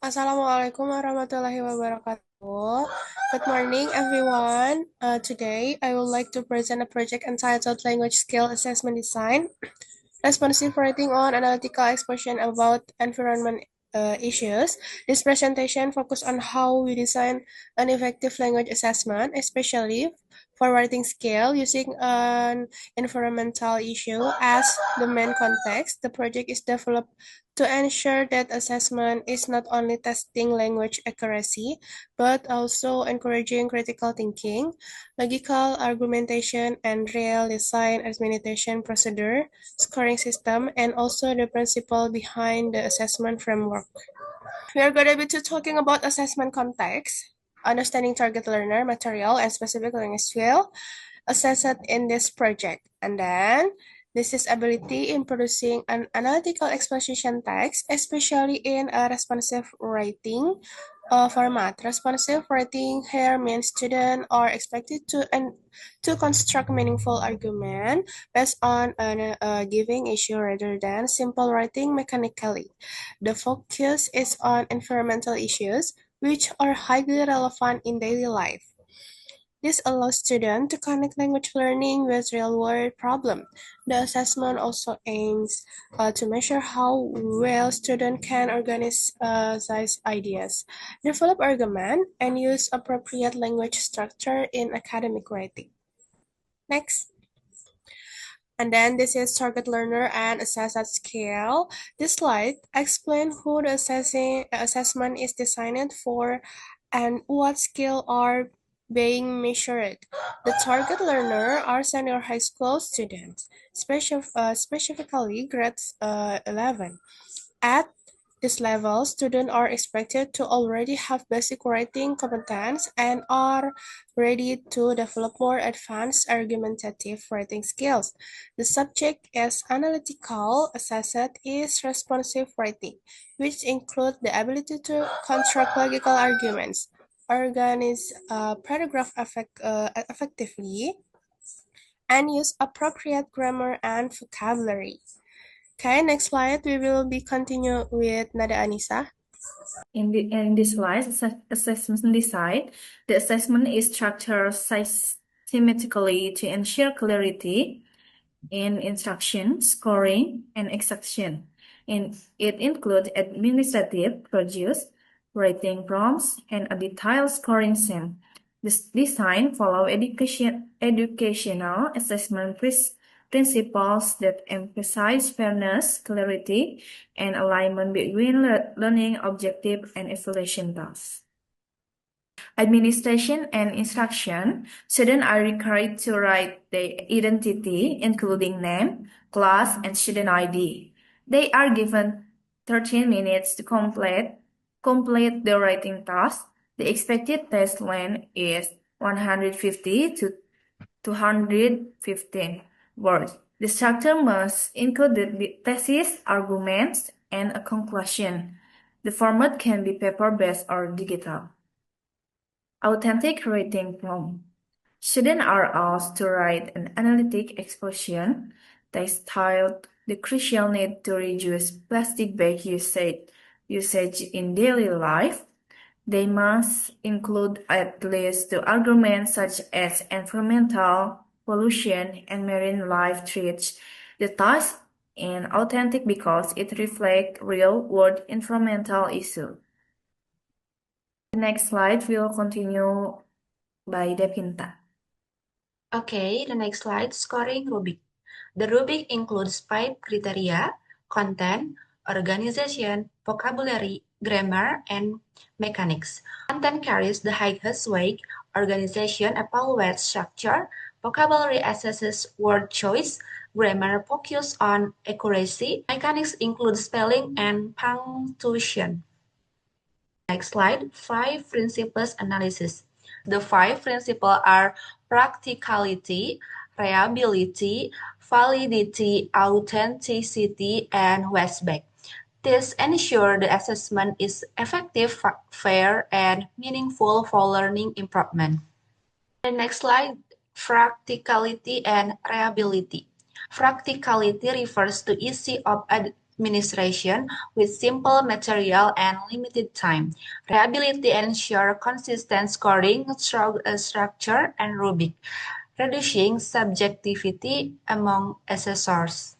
Assalamualaikum warahmatullahi wabarakatuh. Good morning, everyone. Today, I would like to present a project entitled Language Skill Assessment Design, Responsive Writing on Analytical Expression about Environment Issues. This presentation focuses on how we design an effective language assessment, especially for writing skill using an environmental issue as the main context. The project is developed to ensure that assessment is not only testing language accuracy, but also encouraging critical thinking, logical argumentation, and real design administration procedure, scoring system, and also the principle behind the assessment framework. We are going to be talking about assessment context, understanding target learner material, and specific language skill assessed in this project. And then this is ability in producing an analytical exposition text, especially in a responsive writing format. Responsive writing here means students are expected to construct meaningful argument based on a given issue rather than simple writing mechanically. The focus is on environmental issues, which are highly relevant in daily life. This allows students to connect language learning with real-world problems. The assessment also aims to measure how well students can organize ideas, develop argument, and use appropriate language structure in academic writing. Next. And then this is target learner and assess at scale. This slide explains who the assessment is designed for and what skills are being measured. The target learner are senior high school students, specifically grades 11. At this level, students are expected to already have basic writing competence and are ready to develop more advanced argumentative writing skills. The subject is analytical, assessed is responsive writing, which include the ability to construct logical arguments, organize a paragraph effectively, and use appropriate grammar and vocabulary. Okay, next slide. We will be continue with Nada Annisa. In this slide, assessment design, the assessment is structured systematically to ensure clarity in instruction, scoring, and execution. It includes administrative produce, writing prompts, and a detailed scoring scheme. This design follows educational assessment principles that emphasize fairness, clarity, and alignment between learning objective and evaluation tasks. Administration and instruction, students are required to write their identity, including name, class, and student ID. They are given 13 minutes to complete the writing task. The expected test length is 150 to 215 words. The structure must include the thesis, arguments, and a conclusion. The format can be paper-based or digital. Authentic writing prompt. Students are asked to write an analytic exposition text titled "The Crucial Need to Reduce Plastic Bag Usage in Daily Life." They must include at least two arguments such as environmental, pollution, and marine life threats. The task is authentic because it reflects real-world environmental issues. The next slide will continue by Devinta. Okay, the next slide, scoring rubric. The rubric includes 5 criteria: content, organization, vocabulary, grammar, and mechanics. Content carries the highest weight, organization evaluates structure, vocabulary assesses word choice, grammar focuses on accuracy, mechanics include spelling and punctuation. Next slide, 5 principles analysis. The 5 principles are practicality, reliability, validity, authenticity, and Westback. This ensures the assessment is effective, fair, and meaningful for learning improvement. The next slide, practicality and reliability. Practicality refers to ease of administration with simple material and limited time. Reliability ensure consistent scoring structure and rubric, reducing subjectivity among assessors.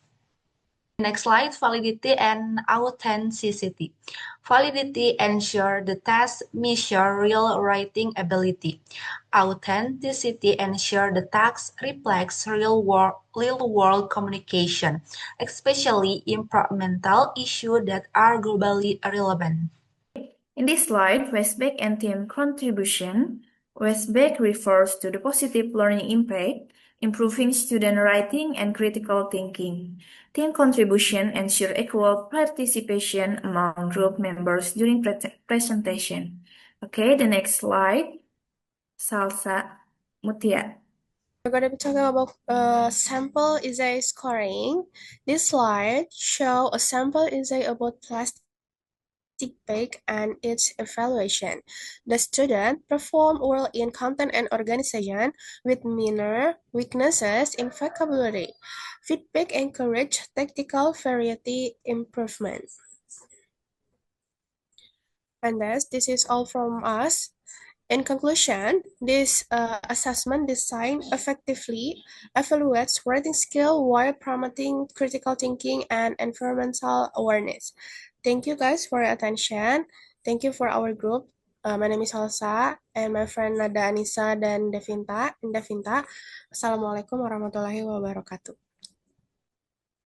Next slide, validity and authenticity. Validity ensure the test measure real writing ability. Authenticity ensure the text reflects real-world communication, especially environmental issues that are globally relevant. In this slide, Westbeck and team contribution. Westbeck refers to the positive learning impact, improving student writing and critical thinking. Team contribution ensure equal participation among group members during presentation. Okay, the next slide. Salsa Mutia. We're going to be talking about sample essay scoring. This slide shows a sample essay about plastic bag and its evaluation. The student performed well in content and organization with minor weaknesses in vocabulary. Feedback encouraged tactical variety improvement. And this is all from us. In conclusion, this assessment design effectively evaluates writing skill while promoting critical thinking and environmental awareness. Thank you guys for your attention. Thank you for our group. My name is Halsa and my friend Nada Annisa dan Devinta. Assalamualaikum warahmatullahi wabarakatuh.